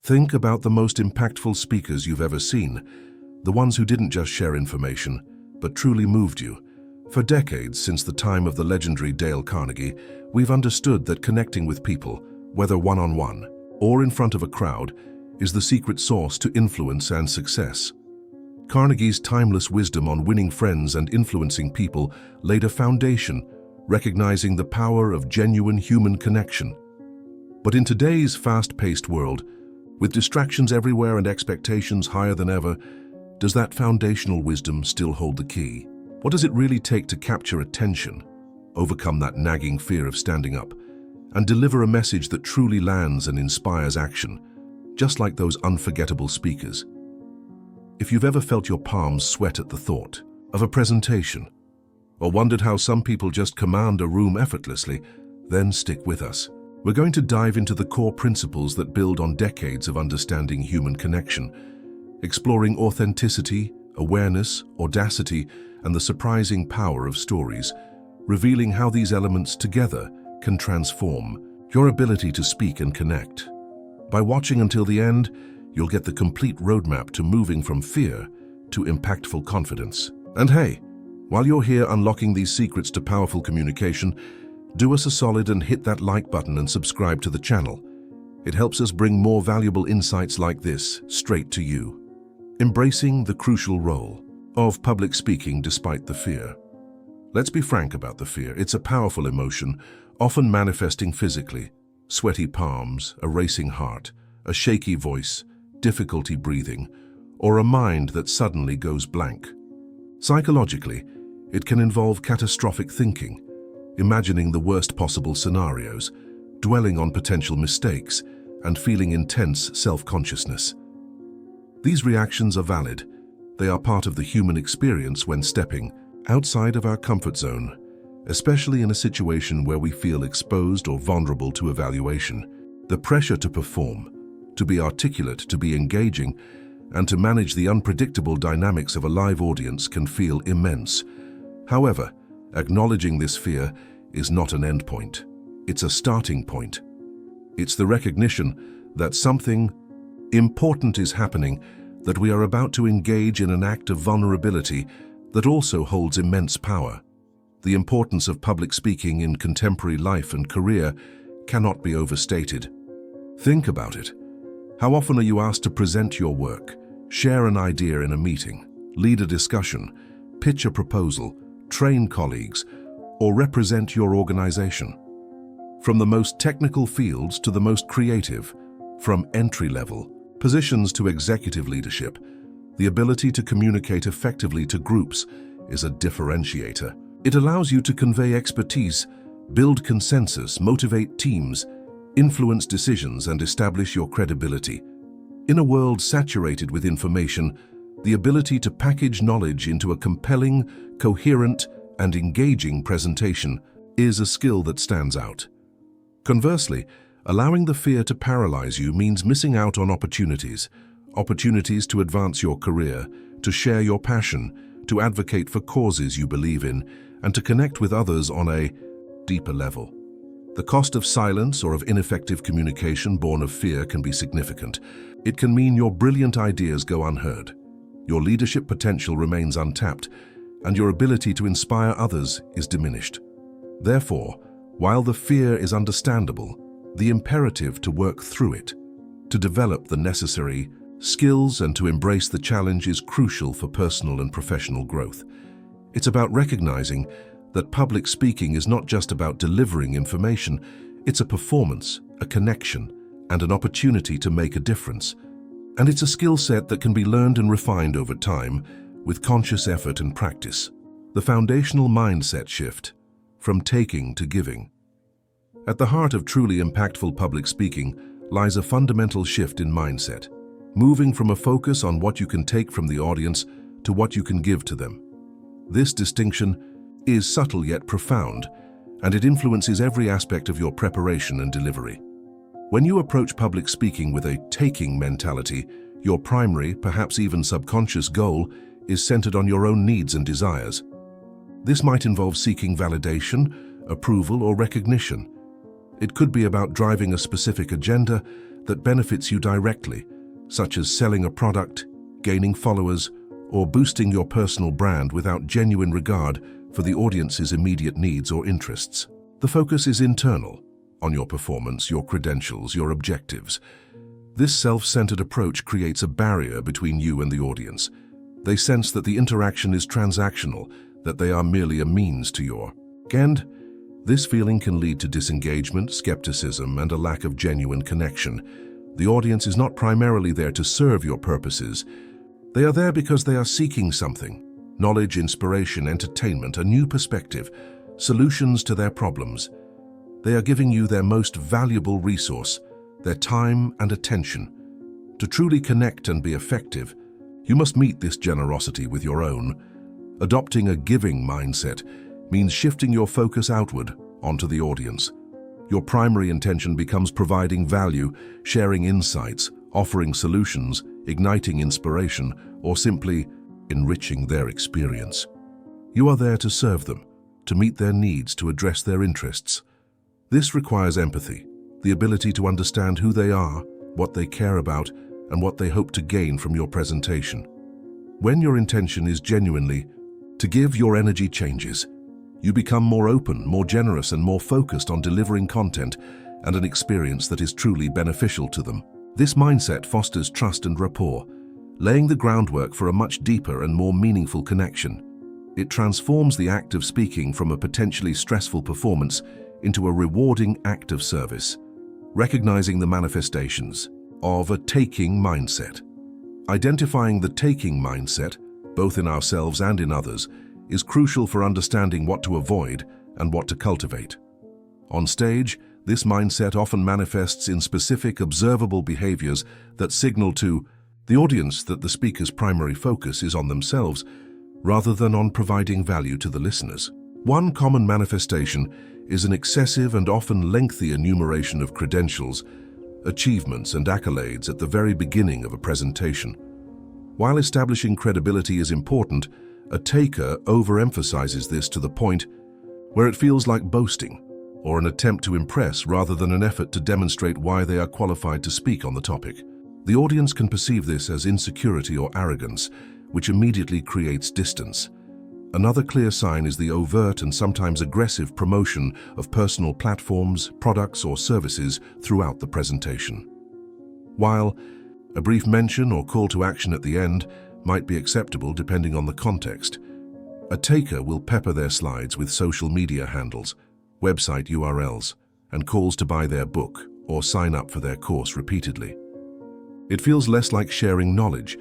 Think about the most impactful speakers you've ever seen, the ones who didn't just share information, but truly moved you. For decades, since the time of the legendary Dale Carnegie, we've understood that connecting with people, whether one-on-one or in front of a crowd, is the secret sauce to influence and success. Carnegie's timeless wisdom on winning friends and influencing people laid a foundation, recognizing the power of genuine human connection. But in today's fast-paced world, with distractions everywhere and expectations higher than ever, does that foundational wisdom still hold the key? What does it really take to capture attention, overcome that nagging fear of standing up, and deliver a message that truly lands and inspires action, just like those unforgettable speakers? If you've ever felt your palms sweat at the thought of a presentation, or wondered how some people just command a room effortlessly, then stick with us. We're going to dive into the core principles that build on decades of understanding human connection, exploring authenticity, awareness, audacity, and the surprising power of stories, revealing how these elements together can transform your ability to speak and connect. By watching until the end, you'll get the complete roadmap to moving from fear to impactful confidence. And hey, while you're here unlocking these secrets to powerful communication, do us a solid and hit that like button and subscribe to the channel. It helps us bring more valuable insights like this straight to you. Embracing the crucial role of public speaking despite the fear. Let's be frank about the fear. It's a powerful emotion, often manifesting physically. Sweaty palms, a racing heart, a shaky voice, difficulty breathing, or a mind that suddenly goes blank. Psychologically, it can involve catastrophic thinking, imagining the worst possible scenarios, dwelling on potential mistakes, and feeling intense self-consciousness. These reactions are valid. They are part of the human experience when stepping outside of our comfort zone, especially in a situation where we feel exposed or vulnerable to evaluation. The pressure to perform, to be articulate, to be engaging, and to manage the unpredictable dynamics of a live audience can feel immense. However, acknowledging this fear is not an endpoint. It's a starting point. It's the recognition that something important is happening, that we are about to engage in an act of vulnerability that also holds immense power. The importance of public speaking in contemporary life and career cannot be overstated. Think about it. How often are you asked to present your work, share an idea in a meeting, lead a discussion, pitch a proposal, train colleagues, or represent your organization? From the most technical fields to the most creative, from entry-level positions to executive leadership, the ability to communicate effectively to groups is a differentiator. It allows you to convey expertise, build consensus, motivate teams, influence decisions, and establish your credibility. In a world saturated with information, the ability to package knowledge into a compelling, coherent, and engaging presentation is a skill that stands out. Conversely, allowing the fear to paralyze you means missing out on opportunities to advance your career, to share your passion, to advocate for causes you believe in, and to connect with others on a deeper level. The cost of silence or of ineffective communication born of fear can be significant. It can mean your brilliant ideas go unheard, your leadership potential remains untapped, and your ability to inspire others is diminished. Therefore, while the fear is understandable, the imperative to work through it, to develop the necessary skills and to embrace the challenge is crucial for personal and professional growth. It's about recognizing that public speaking is not just about delivering information, it's a performance, a connection, and an opportunity to make a difference. And it's a skill set that can be learned and refined over time with conscious effort and practice. The foundational mindset shift, from taking to giving. At the heart of truly impactful public speaking lies a fundamental shift in mindset, moving from a focus on what you can take from the audience to what you can give to them. This distinction is subtle yet profound, and it influences every aspect of your preparation and delivery. When you approach public speaking with a taking mentality, your primary, perhaps even subconscious goal is centered on your own needs and desires. This might involve seeking validation, approval, or recognition. It could be about driving a specific agenda that benefits you directly, such as selling a product, gaining followers, or boosting your personal brand without genuine regard for the audience's immediate needs or interests. The focus is internal, on your performance, your credentials, your objectives. This self-centered approach creates a barrier between you and the audience. They sense that the interaction is transactional, that they are merely a means to your end. This feeling can lead to disengagement, skepticism, and a lack of genuine connection. The audience is not primarily there to serve your purposes. They are there because they are seeking something: knowledge, inspiration, entertainment, a new perspective, solutions to their problems. They are giving you their most valuable resource, their time and attention. To truly connect and be effective, you must meet this generosity with your own. Adopting a giving mindset means shifting your focus outward onto the audience. Your primary intention becomes providing value, sharing insights, offering solutions, igniting inspiration, or simply enriching their experience. You are there to serve them, to meet their needs, to address their interests. This requires empathy, the ability to understand who they are, what they care about, and what they hope to gain from your presentation. When your intention is genuinely to give, your energy changes. You become more open, more generous, and more focused on delivering content and an experience that is truly beneficial to them. This mindset fosters trust and rapport, laying the groundwork for a much deeper and more meaningful connection. It transforms the act of speaking from a potentially stressful performance into a rewarding act of service. Recognizing the manifestations of a taking mindset. Identifying the taking mindset, both in ourselves and in others, is crucial for understanding what to avoid and what to cultivate. On stage, this mindset often manifests in specific, observable behaviors that signal to the audience that the speaker's primary focus is on themselves rather than on providing value to the listeners. One common manifestation is an excessive and often lengthy enumeration of credentials, achievements, and accolades at the very beginning of a presentation. While establishing credibility is important, a taker overemphasizes this to the point where it feels like boasting or an attempt to impress rather than an effort to demonstrate why they are qualified to speak on the topic. The audience can perceive this as insecurity or arrogance, which immediately creates distance. Another clear sign is the overt and sometimes aggressive promotion of personal platforms, products, or services throughout the presentation. While a brief mention or call to action at the end might be acceptable depending on the context, a taker will pepper their slides with social media handles, website URLs, and calls to buy their book or sign up for their course repeatedly. It feels less like sharing knowledge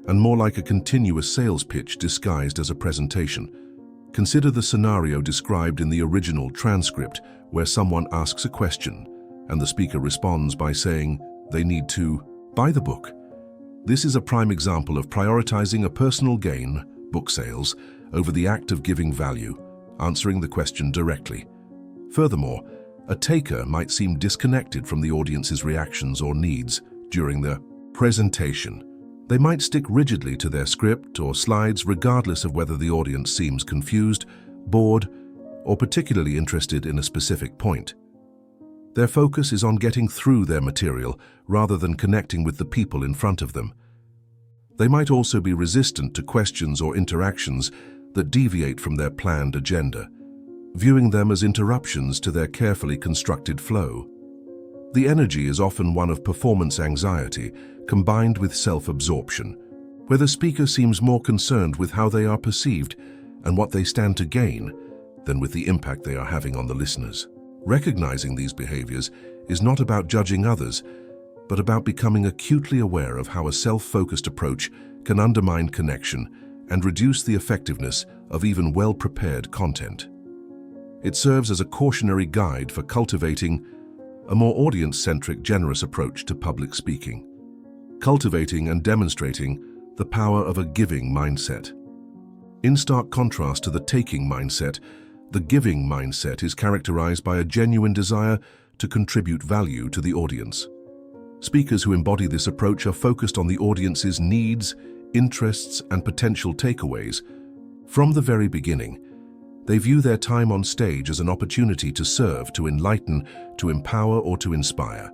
and more like a continuous sales pitch disguised as a presentation. Consider the scenario described in the original transcript where someone asks a question and the speaker responds by saying they need to buy the book. This is a prime example of prioritizing a personal gain, book sales, over the act of giving value, answering the question directly. Furthermore, a taker might seem disconnected from the audience's reactions or needs during the presentation. They might stick rigidly to their script or slides regardless of whether the audience seems confused, bored, or particularly interested in a specific point. Their focus is on getting through their material rather than connecting with the people in front of them. They might also be resistant to questions or interactions that deviate from their planned agenda, viewing them as interruptions to their carefully constructed flow. The energy is often one of performance anxiety combined with self-absorption, where the speaker seems more concerned with how they are perceived and what they stand to gain than with the impact they are having on the listeners. Recognizing these behaviors is not about judging others, but about becoming acutely aware of how a self-focused approach can undermine connection and reduce the effectiveness of even well-prepared content. It serves as a cautionary guide for cultivating a more audience-centric, generous approach to public speaking, cultivating and demonstrating the power of a giving mindset. In stark contrast to the taking mindset, the giving mindset is characterized by a genuine desire to contribute value to the audience. Speakers who embody this approach are focused on the audience's needs, interests, and potential takeaways. From the very beginning, they view their time on stage as an opportunity to serve, to enlighten, to empower, or to inspire.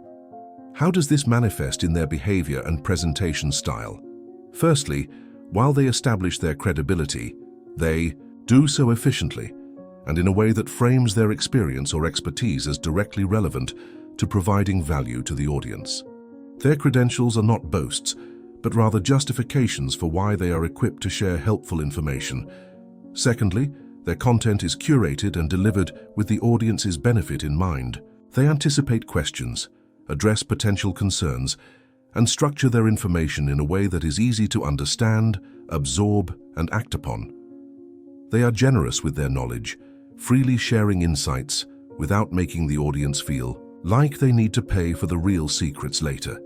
How does this manifest in their behavior and presentation style? Firstly, while they establish their credibility, they do so efficiently and in a way that frames their experience or expertise as directly relevant to providing value to the audience. Their credentials are not boasts, but rather justifications for why they are equipped to share helpful information. Secondly, their content is curated and delivered with the audience's benefit in mind. They anticipate questions, address potential concerns, and structure their information in a way that is easy to understand, absorb, and act upon. They are generous with their knowledge, freely sharing insights without making the audience feel like they need to pay for the real secrets later.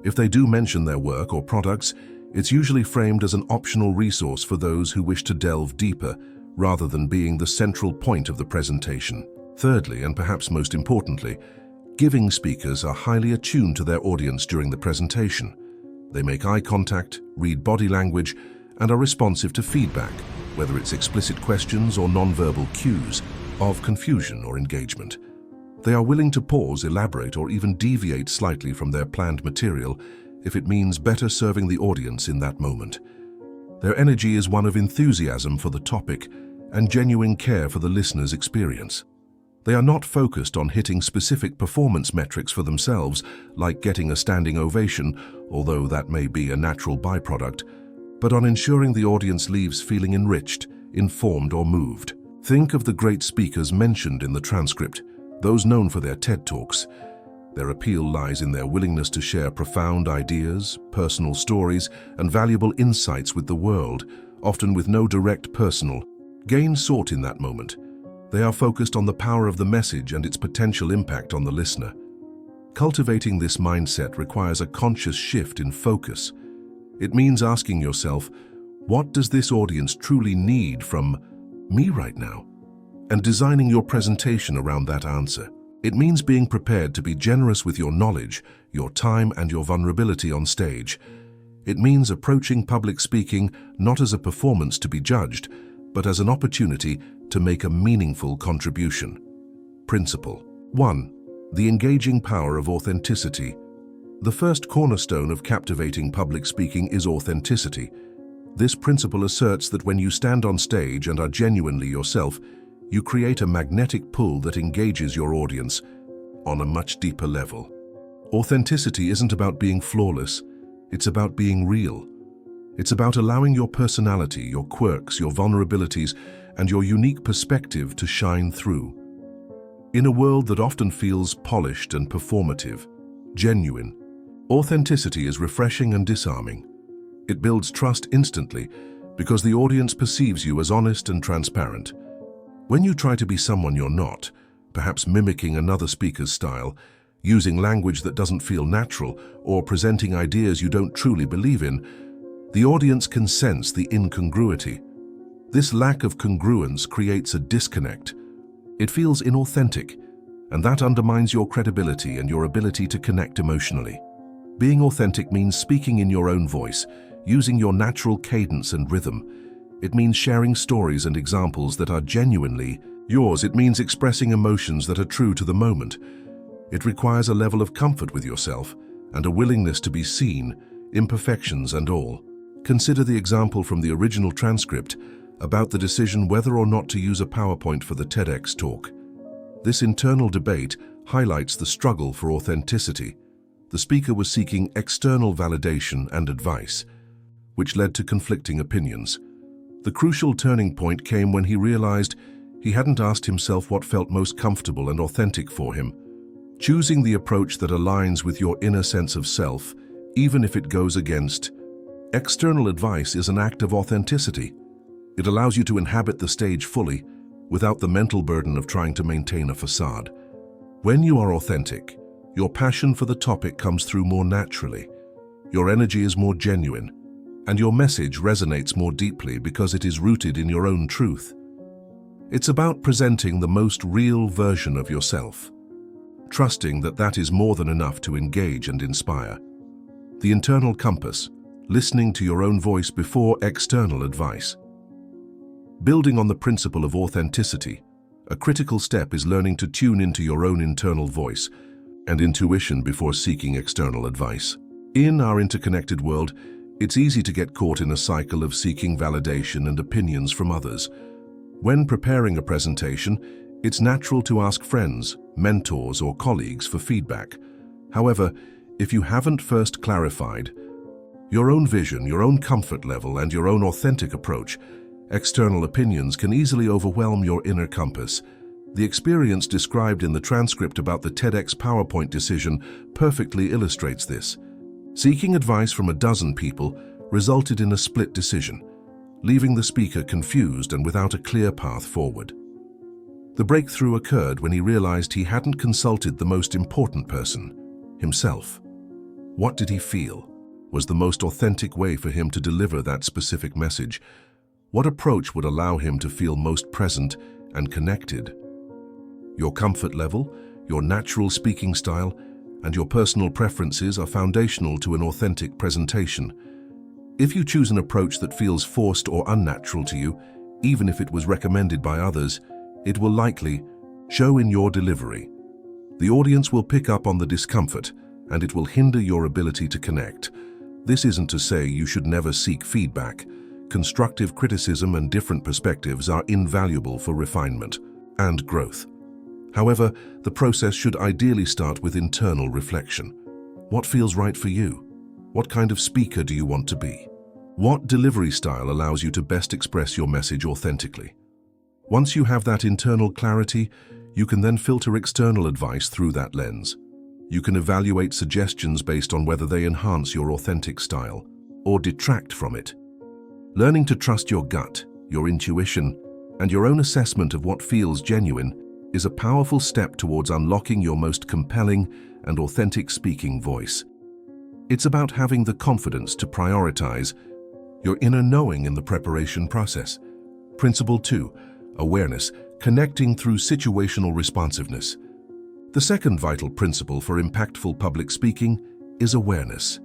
If they do mention their work or products, it's usually framed as an optional resource for those who wish to delve deeper, rather than being the central point of the presentation. Thirdly, and perhaps most importantly, giving speakers are highly attuned to their audience during the presentation. They make eye contact, read body language, and are responsive to feedback, whether it's explicit questions or nonverbal cues of confusion or engagement. They are willing to pause, elaborate, or even deviate slightly from their planned material if it means better serving the audience in that moment. Their energy is one of enthusiasm for the topic and genuine care for the listener's experience. They are not focused on hitting specific performance metrics for themselves, like getting a standing ovation, although that may be a natural byproduct, but on ensuring the audience leaves feeling enriched, informed, or moved. Think of the great speakers mentioned in the transcript, those known for their TED Talks. Their appeal lies in their willingness to share profound ideas, personal stories, and valuable insights with the world, often with no direct personal gain sought in that moment. They are focused on the power of the message and its potential impact on the listener. Cultivating this mindset requires a conscious shift in focus. It means asking yourself, what does this audience truly need from me right now? And designing your presentation around that answer. It means being prepared to be generous with your knowledge, your time, and your vulnerability on stage. It means approaching public speaking not as a performance to be judged, but as an opportunity to make a meaningful contribution. Principle 1. The engaging power of authenticity. The first cornerstone of captivating public speaking is authenticity. This principle asserts that when you stand on stage and are genuinely yourself, you create a magnetic pull that engages your audience on a much deeper level. Authenticity isn't about being flawless, it's about being real. It's about allowing your personality, your quirks, your vulnerabilities, and your unique perspective to shine through. In a world that often feels polished and performative, genuine, authenticity is refreshing and disarming. It builds trust instantly because the audience perceives you as honest and transparent. When you try to be someone you're not, perhaps mimicking another speaker's style, using language that doesn't feel natural, or presenting ideas you don't truly believe in, the audience can sense the incongruity. This lack of congruence creates a disconnect. It feels inauthentic, and that undermines your credibility and your ability to connect emotionally. Being authentic means speaking in your own voice, using your natural cadence and rhythm. It means sharing stories and examples that are genuinely yours. It means expressing emotions that are true to the moment. It requires a level of comfort with yourself and a willingness to be seen, imperfections and all. Consider the example from the original transcript about the decision whether or not to use a PowerPoint for the TEDx talk. This internal debate highlights the struggle for authenticity. The speaker was seeking external validation and advice, which led to conflicting opinions. The crucial turning point came when he realized he hadn't asked himself what felt most comfortable and authentic for him. Choosing the approach that aligns with your inner sense of self, even if it goes against external advice, is an act of authenticity. It allows you to inhabit the stage fully, without the mental burden of trying to maintain a facade. When you are authentic, your passion for the topic comes through more naturally. Your energy is more genuine, and your message resonates more deeply because it is rooted in your own truth. It's about presenting the most real version of yourself, trusting that that is more than enough to engage and inspire. The internal compass, listening to your own voice before external advice. Building on the principle of authenticity, a critical step is learning to tune into your own internal voice, and intuition before seeking external advice. In our interconnected world, it's easy to get caught in a cycle of seeking validation and opinions from others. When preparing a presentation, it's natural to ask friends, mentors, or colleagues for feedback. However, if you haven't first clarified your own vision, your own comfort level, and your own authentic approach, external opinions can easily overwhelm your inner compass. The experience described in the transcript about the TEDx PowerPoint decision perfectly illustrates this. Seeking advice from a dozen people resulted in a split decision, leaving the speaker confused and without a clear path forward. The breakthrough occurred when he realized he hadn't consulted the most important person, himself. What did he feel was the most authentic way for him to deliver that specific message? What approach would allow him to feel most present and connected? Your comfort level, your natural speaking style, and your personal preferences are foundational to an authentic presentation. If you choose an approach that feels forced or unnatural to you, even if it was recommended by others, it will likely show in your delivery. The audience will pick up on the discomfort, and it will hinder your ability to connect. This isn't to say you should never seek feedback. Constructive criticism and different perspectives are invaluable for refinement and growth. However, the process should ideally start with internal reflection. What feels right for you? What kind of speaker do you want to be? What delivery style allows you to best express your message authentically? Once you have that internal clarity, you can then filter external advice through that lens. You can evaluate suggestions based on whether they enhance your authentic style or detract from it. Learning to trust your gut, your intuition, and your own assessment of what feels genuine is a powerful step towards unlocking your most compelling and authentic speaking voice. It's about having the confidence to prioritize your inner knowing in the preparation process. Principle 2, awareness, connecting through situational responsiveness. The second vital principle for impactful public speaking is awareness.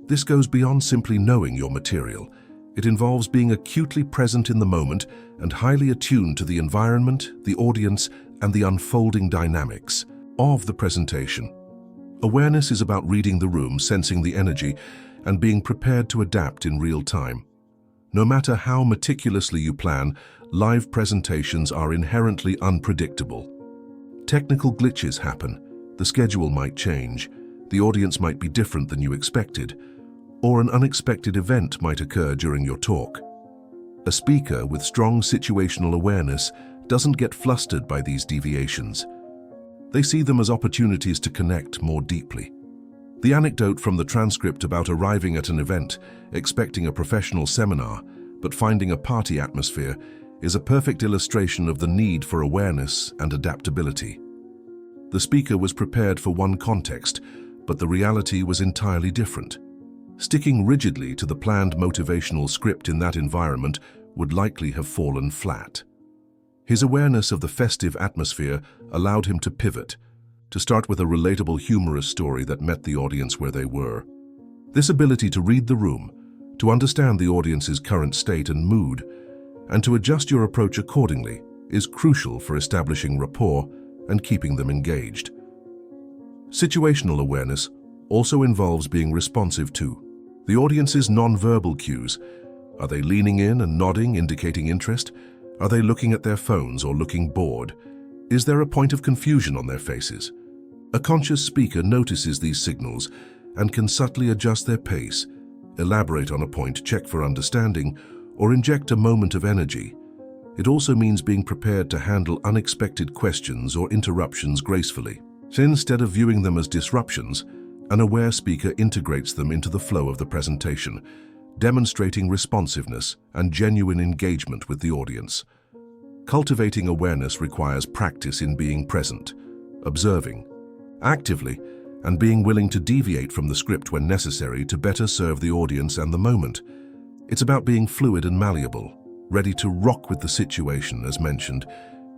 This goes beyond simply knowing your material. It involves being acutely present in the moment and highly attuned to the environment, the audience, and the unfolding dynamics of the presentation. Awareness is about reading the room, sensing the energy, and being prepared to adapt in real time. No matter how meticulously you plan, live presentations are inherently unpredictable. Technical glitches happen, the schedule might change, the audience might be different than you expected, or an unexpected event might occur during your talk. A speaker with strong situational awareness doesn't get flustered by these deviations. They see them as opportunities to connect more deeply. The anecdote from the transcript about arriving at an event, expecting a professional seminar, but finding a party atmosphere, is a perfect illustration of the need for awareness and adaptability. The speaker was prepared for one context, but the reality was entirely different. Sticking rigidly to the planned motivational script in that environment would likely have fallen flat. His awareness of the festive atmosphere allowed him to pivot, to start with a relatable, humorous story that met the audience where they were. This ability to read the room, to understand the audience's current state and mood, and to adjust your approach accordingly is crucial for establishing rapport and keeping them engaged. Situational awareness also involves being responsive to the audience's nonverbal cues. Are they leaning in and nodding, indicating interest? Are they looking at their phones or looking bored? Is there a point of confusion on their faces? A conscious speaker notices these signals and can subtly adjust their pace, elaborate on a point, check for understanding, or inject a moment of energy. It also means being prepared to handle unexpected questions or interruptions gracefully. So instead of viewing them as disruptions, an aware speaker integrates them into the flow of the presentation, demonstrating responsiveness and genuine engagement with the audience. Cultivating awareness requires practice in being present, observing actively, and being willing to deviate from the script when necessary to better serve the audience and the moment. It's about being fluid and malleable, ready to rock with the situation, as mentioned,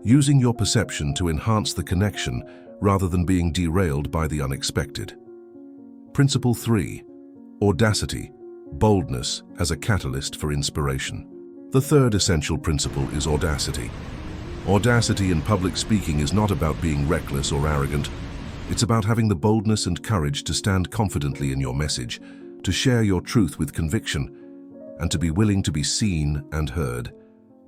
using your perception to enhance the connection rather than being derailed by the unexpected. Principle 3, audacity, boldness as a catalyst for inspiration. The third essential principle is audacity. Audacity in public speaking is not about being reckless or arrogant. It's about having the boldness and courage to stand confidently in your message, to share your truth with conviction, and to be willing to be seen and heard.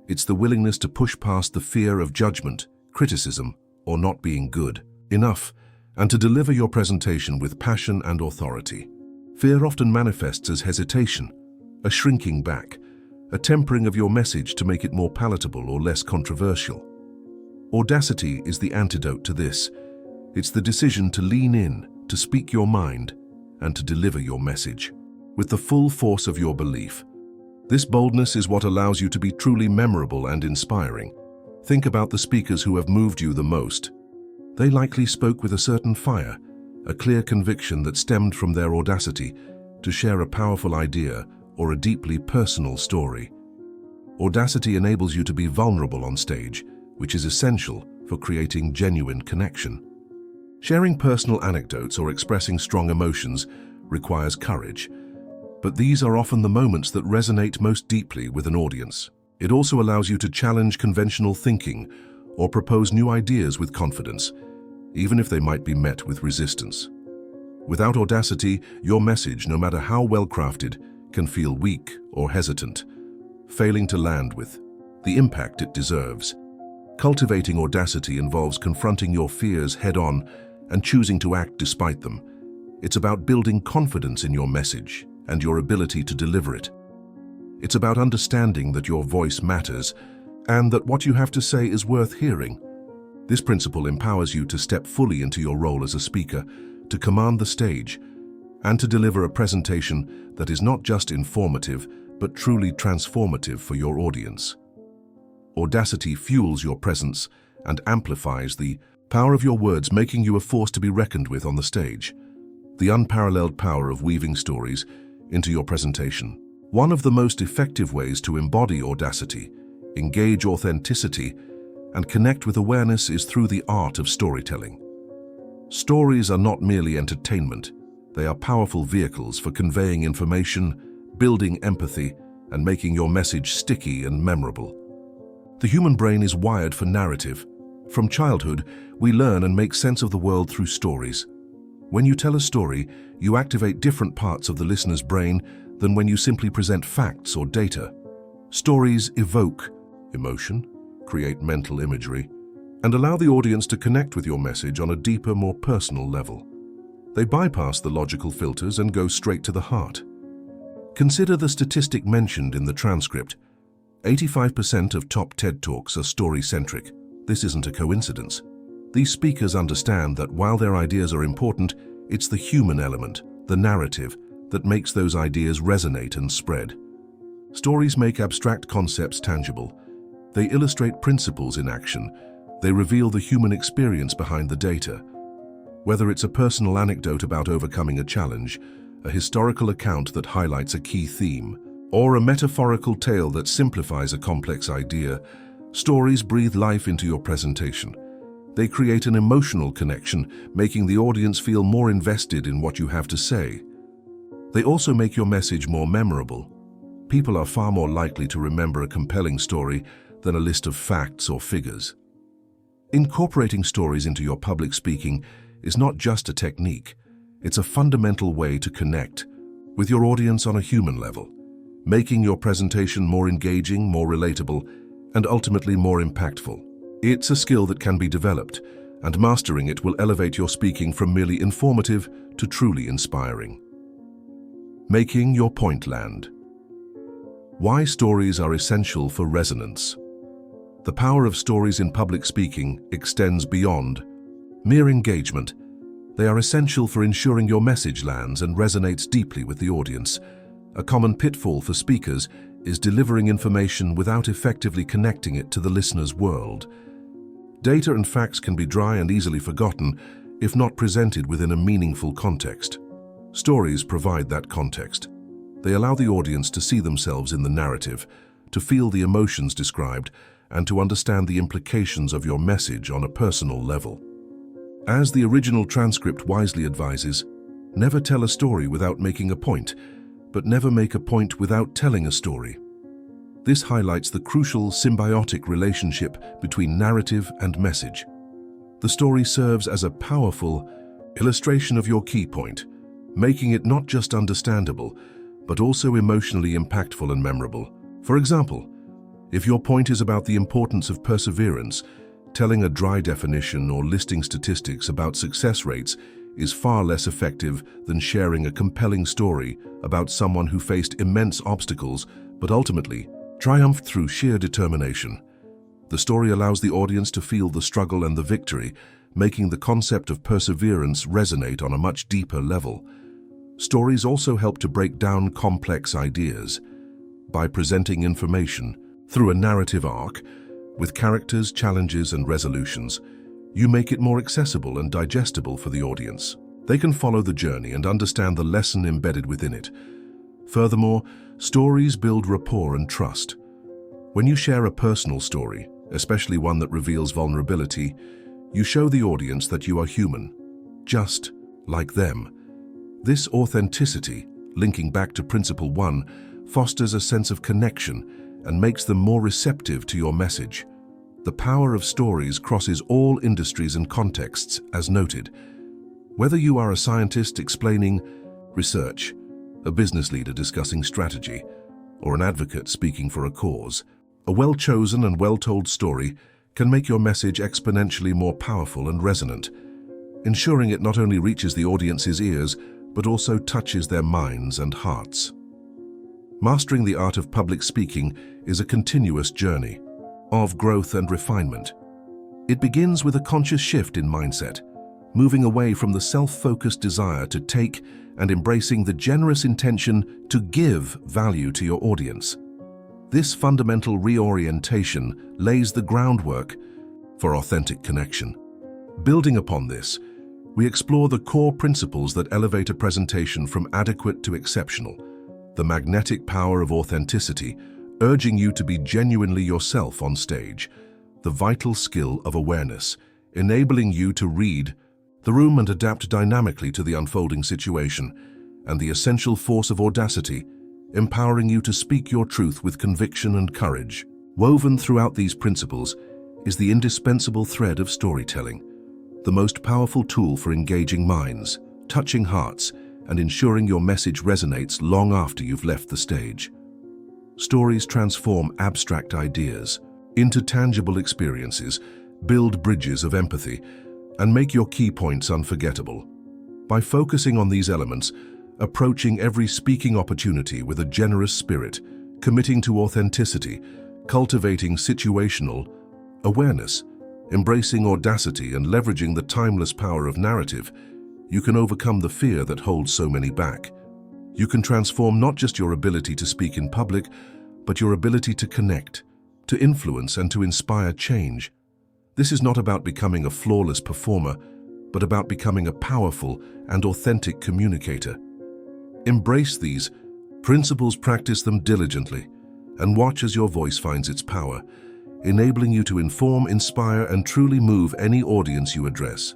It's the willingness to push past the fear of judgment, criticism, or not being good enough, and to deliver your presentation with passion and authority. Fear often manifests as hesitation, a shrinking back, a tempering of your message to make it more palatable or less controversial. Audacity is the antidote to this. It's the decision to lean in, to speak your mind, and to deliver your message with the full force of your belief. This boldness is what allows you to be truly memorable and inspiring. Think about the speakers who have moved you the most. They likely spoke with a certain fire, a clear conviction that stemmed from their audacity to share a powerful idea or a deeply personal story. Audacity enables you to be vulnerable on stage, which is essential for creating genuine connection. Sharing personal anecdotes or expressing strong emotions requires courage, but these are often the moments that resonate most deeply with an audience. It also allows you to challenge conventional thinking or propose new ideas with confidence, even if they might be met with resistance. Without audacity, your message, no matter how well crafted, can feel weak or hesitant, failing to land with the impact it deserves. Cultivating audacity involves confronting your fears head-on and choosing to act despite them. It's about building confidence in your message and your ability to deliver it. It's about understanding that your voice matters and that what you have to say is worth hearing. This principle empowers you to step fully into your role as a speaker, to command the stage, and to deliver a presentation that is not just informative, but truly transformative for your audience. Audacity fuels your presence and amplifies the power of your words, making you a force to be reckoned with on the stage. The unparalleled power of weaving stories into your presentation. One of the most effective ways to embody audacity, engage authenticity, and connect with awareness is through the art of storytelling. Stories are not merely entertainment. They are powerful vehicles for conveying information, building empathy, and making your message sticky and memorable. The human brain is wired for narrative. From childhood, we learn and make sense of the world through stories. When you tell a story, you activate different parts of the listener's brain than when you simply present facts or data. Stories evoke emotion, create mental imagery, and allow the audience to connect with your message on a deeper, more personal level. They bypass the logical filters and go straight to the heart. Consider the statistic mentioned in the transcript. 85% of top TED Talks are story-centric. This isn't a coincidence. These speakers understand that while their ideas are important, it's the human element, the narrative, that makes those ideas resonate and spread. Stories make abstract concepts tangible. They illustrate principles in action. They reveal the human experience behind the data. Whether it's a personal anecdote about overcoming a challenge, a historical account that highlights a key theme, or a metaphorical tale that simplifies a complex idea, stories breathe life into your presentation. They create an emotional connection, making the audience feel more invested in what you have to say. They also make your message more memorable. People are far more likely to remember a compelling story than a list of facts or figures. Incorporating stories into your public speaking is not just a technique. It's a fundamental way to connect with your audience on a human level, making your presentation more engaging, more relatable, and ultimately more impactful. It's a skill that can be developed, and mastering it will elevate your speaking from merely informative to truly inspiring. Making your point land. Why stories are essential for resonance. The power of stories in public speaking extends beyond mere engagement. They are essential for ensuring your message lands and resonates deeply with the audience. A common pitfall for speakers is delivering information without effectively connecting it to the listener's world. Data and facts can be dry and easily forgotten if not presented within a meaningful context. Stories provide that context. They allow the audience to see themselves in the narrative, to feel the emotions described, and to understand the implications of your message on a personal level. As the original transcript wisely advises, never tell a story without making a point, but never make a point without telling a story. This highlights the crucial symbiotic relationship between narrative and message. The story serves as a powerful, Illustration of your key point, making it not just understandable, but also emotionally impactful and memorable. For example, if your point is about the importance of perseverance, telling a dry definition or listing statistics about success rates is far less effective than sharing a compelling story about someone who faced immense obstacles but ultimately triumphed through sheer determination. The story allows the audience to feel the struggle and the victory, making the concept of perseverance resonate on a much deeper level. Stories also help to break down complex ideas. By presenting information through a narrative arc, with characters, challenges, and resolutions, you make it more accessible and digestible for the audience. They can follow the journey and understand the lesson embedded within it. Furthermore, stories build rapport and trust. When you share a personal story, especially one that reveals vulnerability, you show the audience that you are human, just like them. This authenticity, linking back to Principle 1, fosters a sense of connection and makes them more receptive to your message. The power of stories crosses all industries and contexts, as noted. Whether you are a scientist explaining research, a business leader discussing strategy, or an advocate speaking for a cause, a well-chosen and well-told story can make your message exponentially more powerful and resonant, ensuring it not only reaches the audience's ears, but also touches their minds and hearts. Mastering the art of public speaking is a continuous journey of growth and refinement. It begins with a conscious shift in mindset, moving away from the self-focused desire to take and embracing the generous intention to give value to your audience. This fundamental reorientation lays the groundwork for authentic connection. Building upon this, we explore the core principles that elevate a presentation from adequate to exceptional, the magnetic power of authenticity, urging you to be genuinely yourself on stage, the vital skill of awareness, enabling you to read the room and adapt dynamically to the unfolding situation, and the essential force of audacity, empowering you to speak your truth with conviction and courage. Woven throughout these principles is the indispensable thread of storytelling, the most powerful tool for engaging minds, touching hearts, and ensuring your message resonates long after you've left the stage. Stories transform abstract ideas into tangible experiences, build bridges of empathy, and make your key points unforgettable. By focusing on these elements, approaching every speaking opportunity with a generous spirit, committing to authenticity, cultivating situational awareness, embracing audacity, and leveraging the timeless power of narrative, you can overcome the fear that holds so many back. You can transform not just your ability to speak in public, but your ability to connect, to influence, and to inspire change. This is not about becoming a flawless performer, but about becoming a powerful and authentic communicator. Embrace these principles, practice them diligently, and watch as your voice finds its power, enabling you to inform, inspire, and truly move any audience you address.